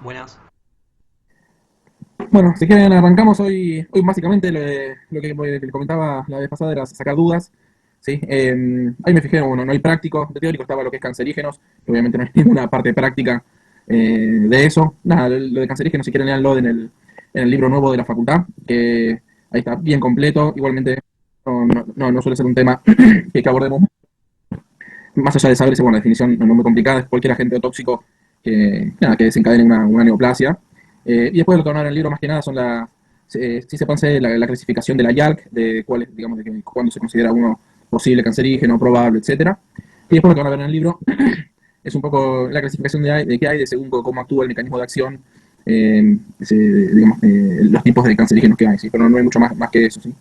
Buenas. Bueno, si quieren arrancamos hoy básicamente lo que comentaba la vez pasada era sacar dudas, ¿sí? Ahí me fijé, bueno, no hay práctico, de teórico estaba lo que es cancerígenos, que obviamente no hay ninguna parte práctica de eso. Nada, lo de cancerígenos si quieren leanlo en el libro nuevo de la facultad, que ahí está bien completo, igualmente no suele ser un tema que abordemos más allá de saber esa, bueno, definición no muy complicada, es cualquier agente tóxico que desencadene una neoplasia. Y después lo que van a ver en el libro más que nada son sí se pone la clasificación de la YARC, de cuál es, digamos, cuándo se considera uno posible cancerígeno, probable, etcétera. Y después lo que van a ver en el libro es un poco la clasificación de qué hay, de según cómo actúa el mecanismo de acción, digamos, los tipos de cancerígenos que hay, ¿sí? Pero no hay mucho más que eso, ¿sí?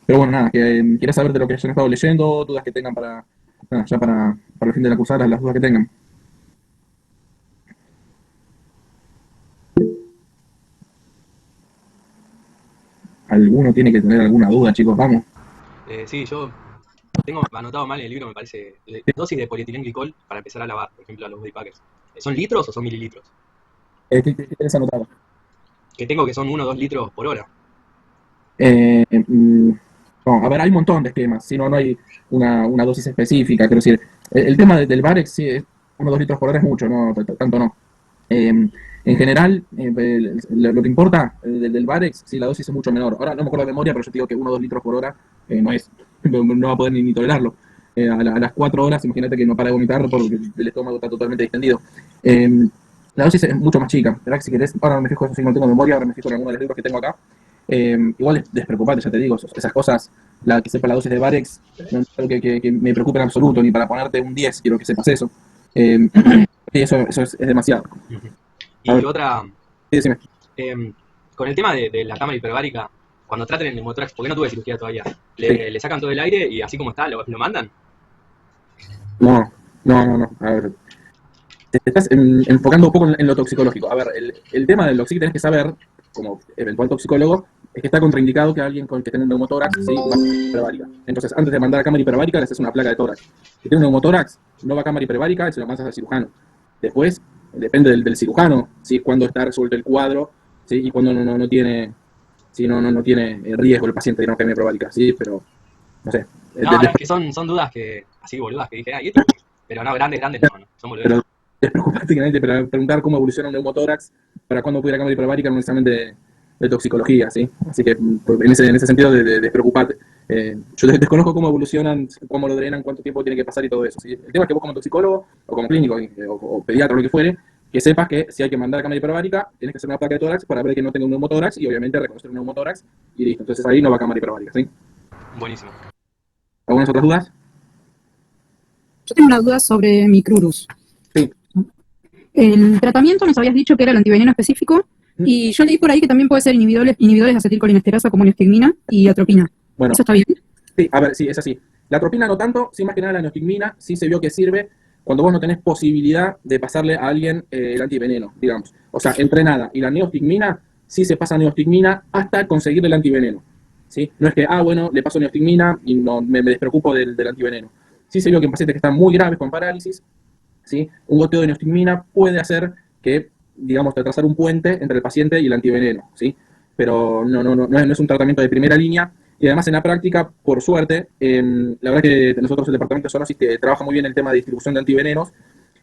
Pero bueno, nada, que quieras saber de lo que hayan estado leyendo, dudas que tengan nada, ya para el fin de la cursada, las dudas que tengan. Alguno tiene que tener alguna duda, chicos, vamos. Sí, yo tengo anotado mal en el libro, me parece, dosis de polietilenglicol para empezar a lavar, por ejemplo, a los body packers. ¿Son litros o son mililitros? ¿Qué tienes anotado? Que tengo que son 1 o 2 litros por hora. Mm, no, a ver, hay un montón de esquemas, si no, no hay una dosis específica. Quiero decir, el tema del Varex, sí, 1 o 2 litros por hora es mucho, no, tanto no. Eh, en general, lo que importa del Varex, sí, la dosis es mucho menor. Ahora no me acuerdo de memoria, pero yo te digo que 1 o 2 litros por hora no es, no va a poder ni tolerarlo. A las 4 horas, imagínate que no para de vomitar porque el estómago está totalmente distendido. Eh, la dosis es mucho más chica. ¿Verdad? Que si querés, ahora no me fijo, eso sí no tengo memoria, ahora me fijo en alguno de los libros que tengo acá. Igual es despreocupante, ya te digo, esas cosas, la que sepa la dosis de Varex, no es algo que me preocupe en absoluto, ni para ponerte un 10 quiero que sepas eso. Eh, y eso es demasiado. Ujú. A Y ver, otra, sí, decime. em, con el tema de la cámara hiperbárica, cuando traten el neumotórax, porque no tuve cirugía todavía, Sí. le sacan todo el aire y así como está, lo mandan. No, no. A ver, te estás enfocando un poco en lo toxicológico. A ver, el tema del lo que sí que tenés que saber, como eventual toxicólogo, es que está contraindicado que alguien que tenga un neumotórax, sí, va a cámara hiperbárica. Entonces, antes de mandar a cámara hiperbárica, le haces una placa de tórax. Si tiene un neumotórax, no va a cámara hiperbárica y se lo mandas al cirujano. Después, depende del cirujano, ¿sí? Cuando está resuelto el cuadro, ¿sí? Y cuando no tiene, sí, no tiene riesgo el paciente de una cámara hiperbárica, ¿sí? Pero, no sé. No, no, es que son dudas que, así boludas, que dije, ah, ¿y esto? Pero no, grandes, grandes no, no, son Pero boludeces. es preocupante para preguntar cómo evoluciona un neumotórax, para cuándo pudiera cámara hiperbárica en un examen de toxicología, ¿sí? Así que en ese sentido de despreocuparte. Yo desconozco cómo evolucionan, cómo lo drenan, cuánto tiempo tiene que pasar y todo eso, ¿sí? El tema es que vos como toxicólogo o como clínico o pediatra o lo que fuere, que sepas que si hay que mandar a cámara hiperbárica, tienes que hacer una placa de tórax para ver que no tenga un neumotórax y obviamente reconocer un neumotórax y listo. Entonces ahí no va a cámara hiperbárica, ¿sí? Buenísimo. ¿Algunas otras dudas? Yo tengo una duda sobre micrurus. Sí. El tratamiento nos habías dicho que era el antiveneno específico y yo leí por ahí que también puede ser inhibidores de acetilcolinesterasa como neostigmina y atropina. Bueno, ¿Eso está bien? sí, a ver, sí, es así. La atropina no tanto, sí más que nada la neostigmina, sí se vio que sirve cuando vos no tenés posibilidad de pasarle a alguien el antiveneno, digamos. O sea, entre nada y la neostigmina, sí se pasa neostigmina hasta conseguir el antiveneno. ¿Sí? No es que, bueno, le paso neostigmina y no me despreocupo del antiveneno. Sí se vio que en pacientes que están muy graves con parálisis, ¿sí? Un goteo de neostigmina puede hacer que, digamos, trazar un puente entre el paciente y el antiveneno, ¿sí? Pero no es un tratamiento de primera línea. Y además en la práctica, por suerte, la verdad que nosotros el departamento de zoonosis trabaja muy bien el tema de distribución de antivenenos.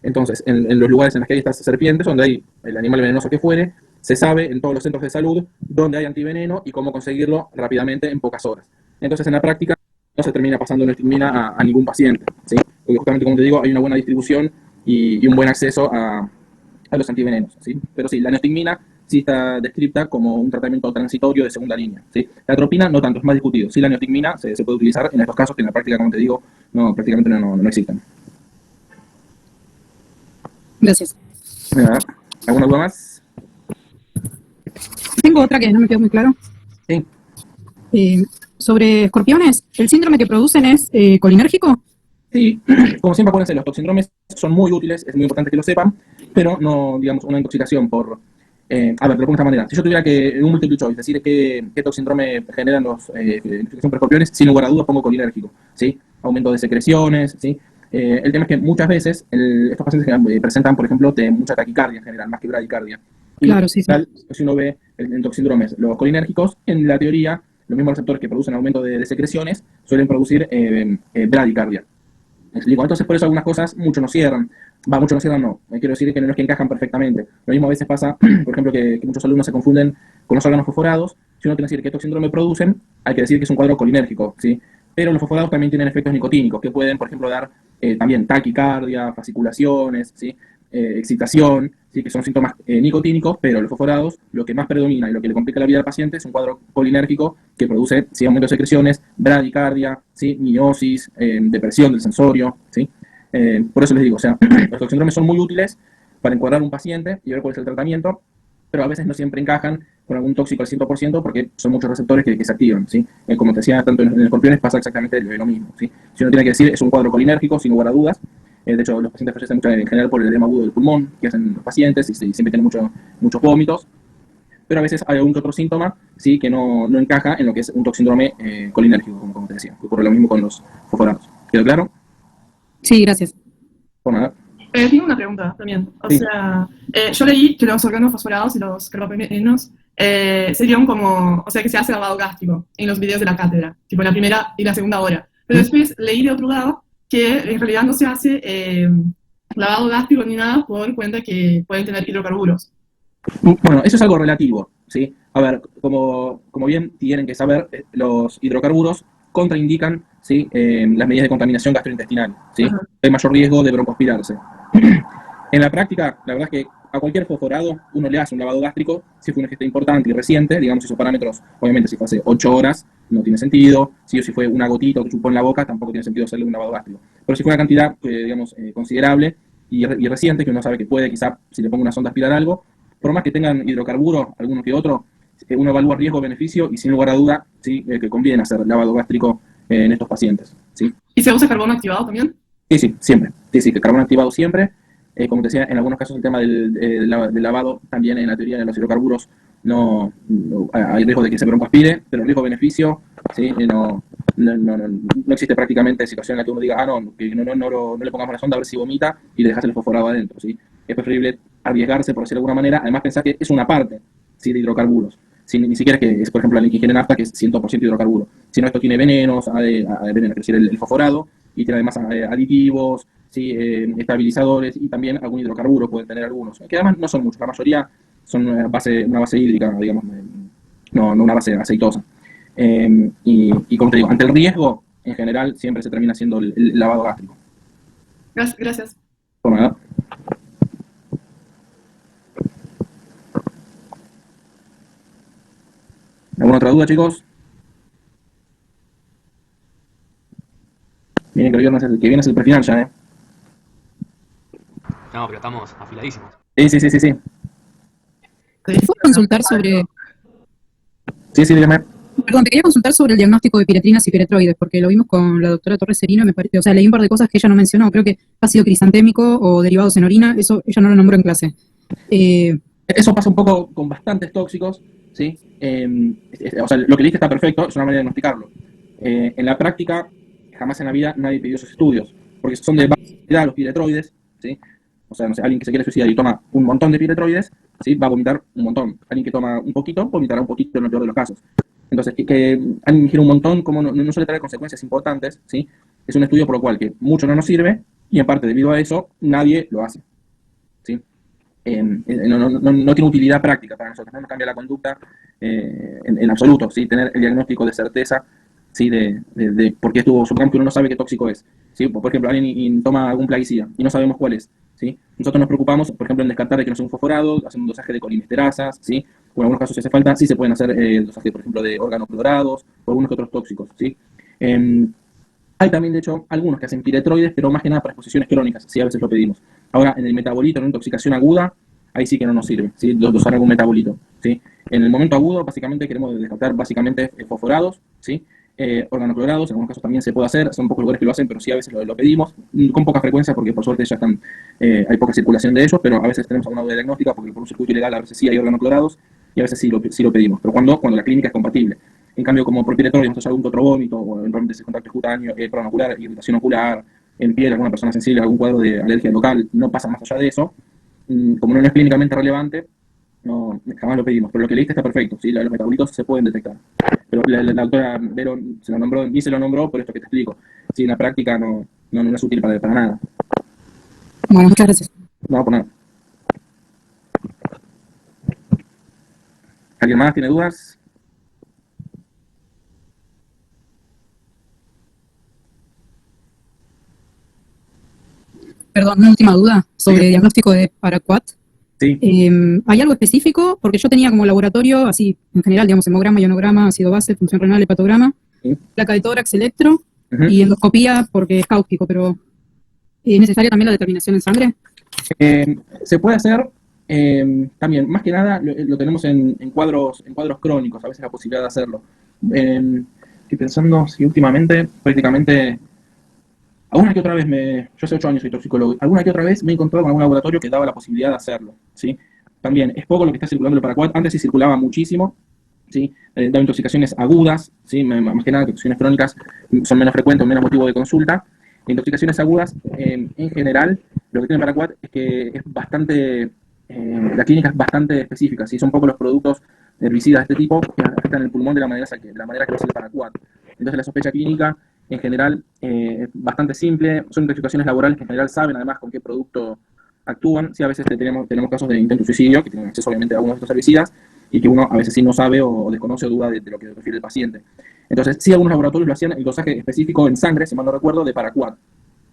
Entonces, en los lugares en los que hay estas serpientes, donde hay el animal venenoso que fuere, se sabe en todos los centros de salud dónde hay antiveneno y cómo conseguirlo rápidamente en pocas horas. Entonces, en la práctica, no se termina pasando neostigmina a ningún paciente, ¿sí? Porque justamente, como te digo, hay una buena distribución y un buen acceso a los antivenenos, ¿sí? Pero sí, la neostigmina sí está descrita como un tratamiento transitorio de segunda línea, ¿sí? La atropina no tanto, es más discutido. Sí, la neostigmina se puede utilizar en estos casos que en la práctica, como te digo, prácticamente no existen. Gracias. Mira, ¿alguna duda más? Tengo otra que no me quedó muy claro. Sí. Sobre escorpiones, ¿el síndrome que producen es colinérgico? Sí, como siempre acuérdense, los toxindromes son muy útiles, es muy importante que lo sepan, pero no, digamos, una intoxicación por... a ver, te lo pongo de esta manera. Si yo tuviera que, en un multiple choice, decir qué toxindrome generan los intoxicación por escorpiones, sin lugar a dudas pongo colinérgico, ¿sí? Aumento de secreciones, ¿sí? El tema es que muchas veces estos pacientes presentan, por ejemplo, mucha taquicardia en general, más que bradicardia. Y Claro, sí, sí. si uno ve en toxíndromes los colinérgicos, en la teoría, los mismos receptores que producen aumento de secreciones suelen producir bradicardia. ¿Me explico? Entonces, por eso algunas cosas mucho no cierran. Mucho no cierran, no. Quiero decir que no es que encajan perfectamente. Lo mismo a veces pasa, por ejemplo, que muchos alumnos se confunden con los órganos fosforados. Si uno quiere decir qué toxíndrome producen, hay que decir que es un cuadro colinérgico, ¿sí? Pero los fosforados también tienen efectos nicotínicos que pueden, por ejemplo, dar también taquicardia, fasciculaciones, ¿sí? Excitación, ¿sí? Que son síntomas nicotínicos, pero los fosforados, lo que más predomina y lo que le complica la vida al paciente es un cuadro colinérgico que produce, ¿sí? Aumento de secreciones, bradicardia, ¿sí? Miosis, depresión del sensorio, ¿sí? Por eso les digo, o sea, los toxíndromes son muy útiles para encuadrar un paciente y ver cuál es el tratamiento, pero a veces no siempre encajan con algún tóxico al 100% porque son muchos receptores que se activan, ¿sí? Como te decía, tanto en escorpiones pasa exactamente lo mismo, ¿sí? Si uno tiene que decir, es un cuadro colinérgico, sin lugar a dudas. De hecho, los pacientes fallecen en general por el edema agudo del pulmón que hacen los pacientes y siempre tienen muchos vómitos, pero a veces hay algún que otro síntoma, ¿sí? Que no encaja en lo que es un toxíndrome colinérgico, como te decía. Ocurre lo mismo con los fosforados. ¿Quedó claro? Sí, gracias. Por nada. Tengo una pregunta también. O Sí. sea, yo leí que los órganos fosforados y los carbapenenos serían como, o sea, que se hace lavado gástrico en los videos de la cátedra, tipo en la primera y la segunda hora. Pero después leí de otro lado que en realidad no se hace lavado gástrico ni nada por cuenta que pueden tener hidrocarburos. Bueno, eso es algo relativo, ¿sí? A ver, como bien tienen que saber, los hidrocarburos contraindican, ¿sí? Las medidas de contaminación gastrointestinal, ¿sí? Ajá. Hay mayor riesgo de broncoaspirarse. En la práctica, la verdad es que a cualquier fosforado uno le hace un lavado gástrico si fue una gesta importante y reciente, digamos esos parámetros, obviamente si fue hace 8 horas no tiene sentido, si fue una gotita que chupó en la boca tampoco tiene sentido hacerle un lavado gástrico. Pero si fue una cantidad, digamos, considerable y reciente, que uno sabe que puede, quizá, si le pongo una sonda aspirar algo, por más que tengan hidrocarburos, alguno que otro, uno evalúa riesgo-beneficio y sin lugar a duda, ¿sí? Que conviene hacer lavado gástrico en estos pacientes, ¿sí? ¿Y se usa carbón activado también? Sí, siempre. Sí, que carbón activado siempre. Como te decía, en algunos casos el tema del lavado, también en la teoría de los hidrocarburos, no hay riesgo de que se broncoaspire, pero el riesgo-beneficio, ¿sí? No existe prácticamente situación en la que uno diga, que no le pongamos la sonda a ver si vomita y le dejas el fosforado adentro, ¿sí? Es preferible arriesgarse, por decirlo de alguna manera, además pensar que es una parte, ¿sí? De hidrocarburos. Ni siquiera es, por ejemplo, la ingiere nafta, que es 100% hidrocarburo, sino esto tiene venenos, es decir, el fosforado, y tiene además aditivos, ¿sí? Estabilizadores y también algún hidrocarburo pueden tener algunos, que además no son muchos, la mayoría son una base hídrica, digamos, no una base aceitosa. Y como te digo, ante el riesgo, en general, siempre se termina haciendo el lavado gástrico. Gracias. Por nada. ¿Alguna otra duda, chicos? Miren que el viernes que viene es el prefinal ya, ¿eh? No, pero estamos afiladísimos. Sí. ¿Puedo consultar sobre... Sí, dígame. Perdón, te quería consultar sobre el diagnóstico de piretrinas y piretroides, porque lo vimos con la doctora Torres Serino, me parece, o sea, leí un par de cosas que ella no mencionó, creo que ácido crisantémico o derivados en orina, eso ella no lo nombró en clase. Eso pasa un poco con bastantes tóxicos, ¿sí? O sea, lo que dijiste está perfecto, es una manera de diagnosticarlo. En la práctica, jamás en la vida nadie pidió esos estudios, porque son de baja calidad los piretroides, ¿sí? O sea, no sé, alguien que se quiere suicidar y toma un montón de piretroides, ¿sí? Va a vomitar un montón. Alguien que toma un poquito, vomitará un poquito en el peor de los casos. Entonces, que alguien ingiere un montón, como no suele traer consecuencias importantes, ¿sí? Es un estudio por lo cual que mucho no nos sirve y en parte debido a eso nadie lo hace, ¿sí? No tiene utilidad práctica para nosotros, no nos cambia la conducta en absoluto, ¿sí? Tener el diagnóstico de certeza, ¿sí? de por qué estuvo su campo, uno no sabe qué tóxico es, ¿sí? Por ejemplo, alguien toma algún plaguicida y no sabemos cuál es, ¿sí? Nosotros nos preocupamos, por ejemplo, en descartar de que no sea un fosforado, hacer un dosaje de colinesterasas, ¿sí? O en algunos casos, si hace falta, sí se pueden hacer el dosaje, por ejemplo, de órganos clorados o algunos que otros tóxicos, ¿sí? Hay también, de hecho, algunos que hacen piretroides, pero más que nada para exposiciones crónicas, sí, a veces lo pedimos. Ahora, en el metabolito, en una intoxicación aguda, ahí sí que no nos sirve, ¿sí? Dosar algún metabolito, ¿sí? En el momento agudo, básicamente, queremos descartar básicamente fosforados, ¿sí? Órganos clorados, en algunos casos también se puede hacer, son pocos lugares que lo hacen, pero sí a veces lo pedimos, con poca frecuencia, porque por suerte ya están, hay poca circulación de ellos, pero a veces tenemos alguna duda diagnóstica, porque por un circuito ilegal a veces sí hay órganos clorados, y a veces sí lo pedimos, pero cuando la clínica es compatible. En cambio, como por piretroides, vamos a algún otro vómito, o eventualmente ese contacto cutáneo, ocular, irritación ocular, en piel, alguna persona sensible, algún cuadro de alergia local, no pasa más allá de eso, como no es clínicamente relevante, no, jamás lo pedimos, pero lo que leíste está perfecto, ¿sí? Los metabolitos se pueden detectar. Pero la doctora Vero se lo nombró, ni se lo nombró por esto que te explico. Sí, en la práctica no es útil para nada. Bueno, muchas gracias. No, por nada. ¿Alguien más tiene dudas? Perdón, una última duda sobre diagnóstico de Paraquat. Sí. ¿Hay algo específico? Porque yo tenía como laboratorio, así en general, digamos, hemograma, ionograma, ácido base, función renal, hepatograma, Sí. placa de tórax, electro Ujú. y endoscopía porque es cáustico, pero ¿es necesaria también la determinación en sangre? Se puede hacer también, más que nada lo tenemos en cuadros crónicos, a veces la posibilidad de hacerlo. Estoy pensando si últimamente, prácticamente, alguna que otra vez yo hace 8 años soy toxicólogo, alguna que otra vez me he encontrado con algún laboratorio que daba la posibilidad de hacerlo, ¿sí? También, es poco lo que está circulando el Paraquat, antes sí circulaba muchísimo, ¿sí? Daba intoxicaciones agudas, ¿sí? Más que nada, intoxicaciones crónicas son menos frecuentes, menos motivo de consulta. Intoxicaciones agudas, en general, lo que tiene el Paraquat es que es bastante, la clínica es bastante específica, ¿sí? Son pocos los productos herbicidas de este tipo que afectan el pulmón de la manera que lo hace el Paraquat. Entonces la sospecha clínica en general es bastante simple, son intoxicaciones laborales que en general saben además con qué producto actúan. Sí, a veces tenemos casos de intento de suicidio que tienen acceso obviamente a algunos de estos herbicidas y que uno a veces sí no sabe o desconoce o duda de lo que refiere el paciente. Entonces, sí, algunos laboratorios lo hacían el dosaje específico en sangre, si mal no recuerdo, de Paraquat.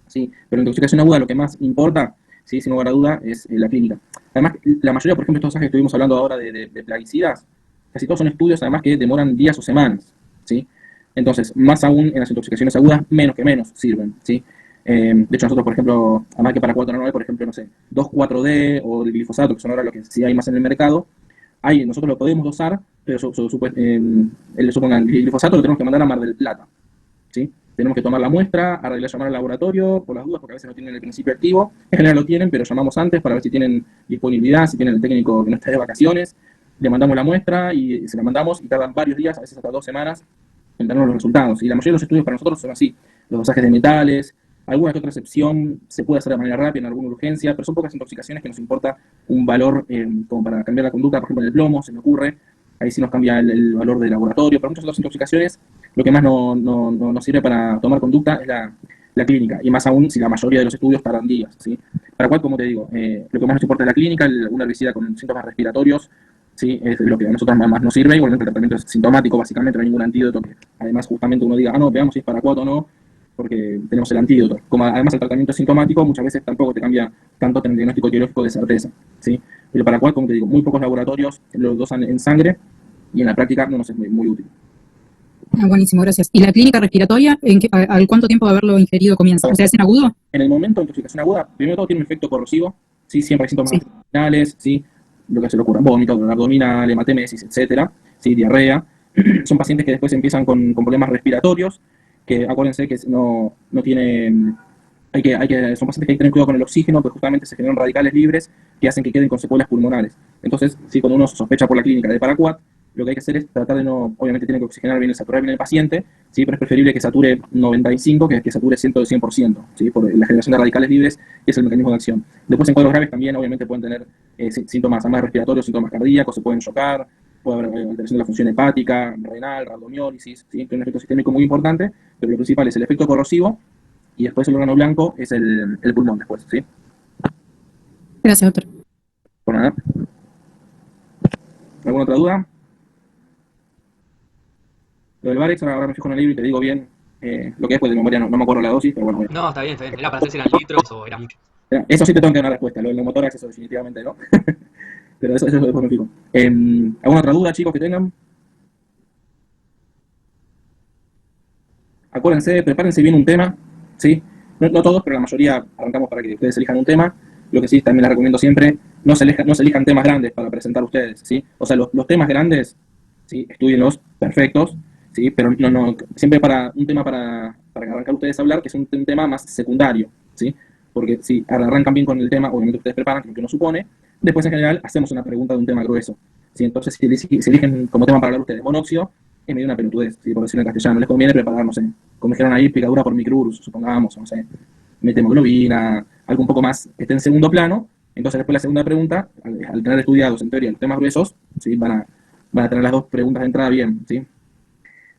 ¿Sí? Pero en intoxicación aguda lo que más importa, ¿sí? Sin lugar a duda, es la clínica. Además, la mayoría, por ejemplo, de estos dosajes que estuvimos hablando ahora de plaguicidas, casi todos son estudios además que demoran días o semanas, ¿sí? Entonces, más aún en las intoxicaciones agudas, menos que menos sirven, ¿sí? De hecho, nosotros, por ejemplo, además que Paraquat no hay, por ejemplo, no sé, 2,4-D o el glifosato, que son ahora lo que sí hay más en el mercado, nosotros lo podemos dosar, pero el glifosato lo tenemos que mandar a Mar del Plata, ¿sí? Tenemos que tomar la muestra, arreglar, llamar al laboratorio por las dudas, porque a veces no tienen el principio activo. En general lo tienen, pero llamamos antes para ver si tienen disponibilidad, si tienen el técnico que no está de vacaciones. Le mandamos la muestra y se la mandamos y tardan varios días, a veces hasta 2 semanas, en darnos los resultados. Y la mayoría de los estudios para nosotros son así. Los dosajes de metales, alguna que otra excepción se puede hacer de manera rápida en alguna urgencia, pero son pocas intoxicaciones que nos importa un valor como para cambiar la conducta. Por ejemplo, en el plomo se me ocurre, ahí sí nos cambia el valor del laboratorio, pero muchas otras intoxicaciones lo que más nos sirve para tomar conducta es la clínica, y más aún si la mayoría de los estudios tardan días, ¿sí? Para cual, como te digo, lo que más nos importa es la clínica, una herbicida con síntomas respiratorios, ¿sí? Es lo que a nosotros más nos sirve. Igualmente el tratamiento es sintomático, básicamente no hay ningún antídoto que además justamente uno diga, no, veamos si es Paraquat o no, porque tenemos el antídoto. Como además el tratamiento es sintomático, muchas veces tampoco te cambia tanto el diagnóstico etiológico de certeza, ¿sí? Pero Paraquat, como te digo, muy pocos laboratorios lo dosan en sangre, y en la práctica no nos es muy útil. Buenísimo, gracias. ¿Y la clínica respiratoria, al cuánto tiempo de haberlo ingerido comienza? O sea, ¿es en agudo? En el momento de intoxicación aguda, primero todo tiene un efecto corrosivo, ¿sí? Siempre hay síntomas abdominales, ¿sí? Lo que se le ocurra, vómito, dolor abdominal, hematemesis, etcétera, ¿sí? Diarrea. Son pacientes que después empiezan con problemas respiratorios, que acuérdense que no tienen... son pacientes que hay que tener cuidado con el oxígeno, porque justamente se generan radicales libres que hacen que queden con secuelas pulmonares. Entonces, sí, cuando uno sospecha por la clínica de Paraquat, lo que hay que hacer es tratar de no, obviamente tiene que oxigenar bien, saturar bien el paciente, ¿sí? Pero es preferible que sature 95 que sature 100%, ¿sí? Por la generación de radicales libres es el mecanismo de acción. Después en cuadros graves también obviamente pueden tener síntomas además respiratorios, síntomas cardíacos, se pueden chocar, puede haber alteración de la función hepática, renal, rabdomiólisis, ¿sí? Tiene un efecto sistémico muy importante, pero lo principal es el efecto corrosivo y después el órgano blanco es el pulmón después, ¿sí? Gracias, doctor. Por nada. ¿Alguna otra duda? Lo del Varex, ahora me fijo en el libro y te digo bien lo que es, pues de memoria no me acuerdo la dosis, pero bueno. No, está bien. Era para saber si eran litros o era mucho. Eso sí te tengo que dar una respuesta, lo del neumotórax, eso definitivamente no. Pero eso después me fijo. ¿Alguna otra duda, chicos, que tengan? Acuérdense, prepárense bien un tema, ¿sí? No todos, pero la mayoría arrancamos para que ustedes elijan un tema. Lo que sí, también les recomiendo siempre, no se elijan temas grandes para presentar ustedes, ¿sí? O sea, los temas grandes, ¿sí? Estudienlos perfectos, ¿sí? Pero siempre para un tema para arrancar ustedes a hablar, que es un tema más secundario, ¿sí? Porque si arrancan bien con el tema, obviamente ustedes preparan, que es lo que uno supone, después en general hacemos una pregunta de un tema grueso, ¿sí? Entonces, si eligen como tema para hablar ustedes monóxido, es medio una pelotudez, ¿sí? Por decirlo en castellano, les conviene preparar, no sé, como dijeron ahí, picadura por microurus, supongamos, no sé, metemoglobina, algo un poco más que esté en segundo plano, Entonces después la segunda pregunta, al tener estudiados en teoría los temas gruesos, ¿sí? van a tener las dos preguntas de entrada bien, ¿sí?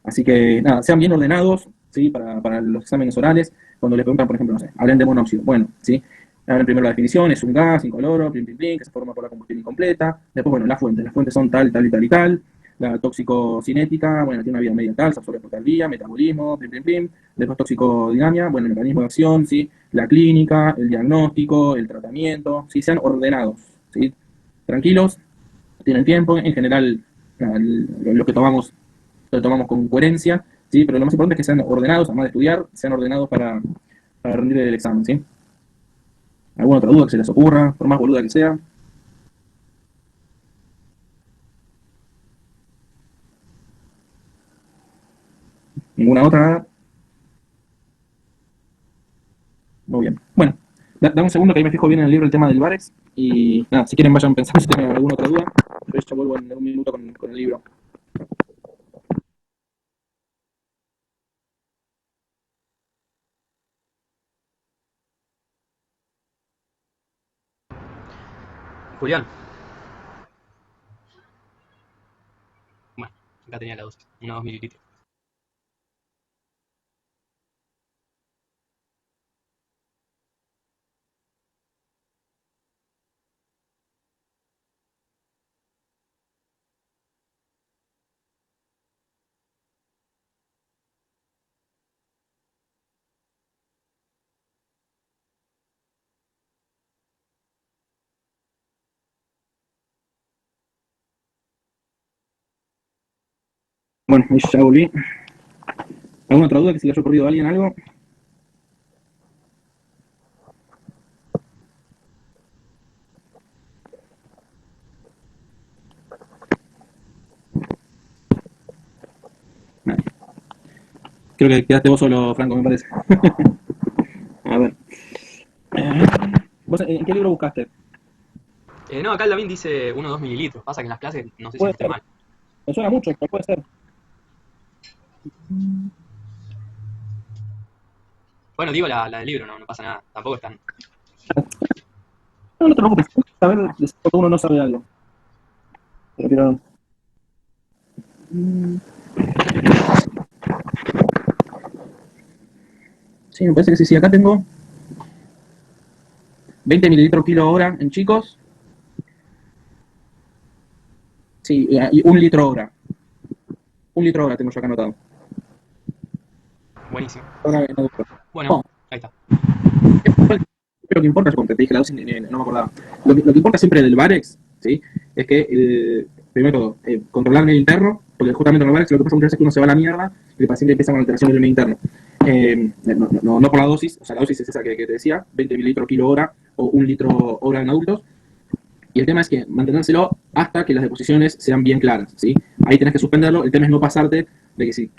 Así que, nada, sean bien ordenados, ¿sí? Para los exámenes orales, cuando les preguntan, por ejemplo, no sé, hablen de monóxido. Bueno, ¿sí? Hablen primero la definición, es un gas incoloro, plin, plin, plin, que se forma por la combustión incompleta. Después, bueno, las fuentes son tal, tal y tal y tal. La tóxico-cinética, bueno, tiene una vida media tal, se absorbe por tal vía, metabolismo, plin, plin, plin. Después toxicodinámica, bueno, el mecanismo de acción, ¿sí? La clínica, el diagnóstico, el tratamiento, ¿sí? Sean ordenados, ¿sí? Tranquilos, tienen tiempo, en general, lo que tomamos lo tomamos con coherencia, ¿sí? Pero lo más importante es que sean ordenados, además de estudiar, sean ordenados para rendir el examen, ¿sí? ¿Alguna otra duda que se les ocurra, por más boluda que sea? ¿Ninguna otra? Nada. Muy bien. Bueno, dame un segundo que ahí me fijo bien en el libro el tema del Barex. Y nada, si quieren vayan pensando si tienen alguna otra duda. Pero ya vuelvo en un minuto con el libro. Julián. Bueno, acá tenía la dosis, unos 2 mililitros. Bueno, ahí ya volví. ¿Alguna otra duda que se le haya ocurrido a alguien algo? Nada. Creo que quedaste vos solo, Franco, me parece. A ver. ¿Vos en qué libro buscaste? No, acá el David dice 1 o 2 mililitros. Pasa que en las clases no sé si Puede esté ser. mal. Me suena mucho, pero puede ser. Bueno, digo la del libro, no pasa nada. Tampoco es tan. No, no te preocupes. Saber cuando uno no sabe algo. Pero sí, me parece que sí, sí. Acá tengo 20 mililitros kilo hora en chicos. Sí, y 1 litro hora. 1 litro hora tengo yo acá anotado. Buenísimo. Ahora en adultos. Bueno, Oh, ahí está. lo que importa, como te dije la dosis, no me acordaba. Lo que importa siempre del Barex, ¿sí? Es que, primero, controlar el medio interno, porque justamente en el Barex lo que pasa muchas veces es que uno se va a la mierda y el paciente empieza con alteración del medio interno. No por la dosis, o sea, la dosis es esa que te decía, 20 mililitros kilo hora o 1 litro hora en adultos. Y el tema es que mantenérselo hasta que las deposiciones sean bien claras, ¿sí? Ahí tenés que suspenderlo. El tema es no pasarte de que si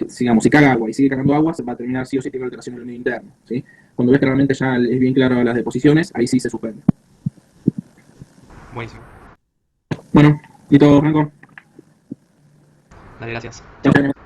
caga agua y sigue cagando agua, se va a terminar sí o sí teniendo alteración en el medio interno, ¿sí? Cuando ves que realmente ya es bien claro las deposiciones, ahí sí se suspende. Buenísimo. Bueno, listo, Franco. Dale, gracias. Chao. Chao.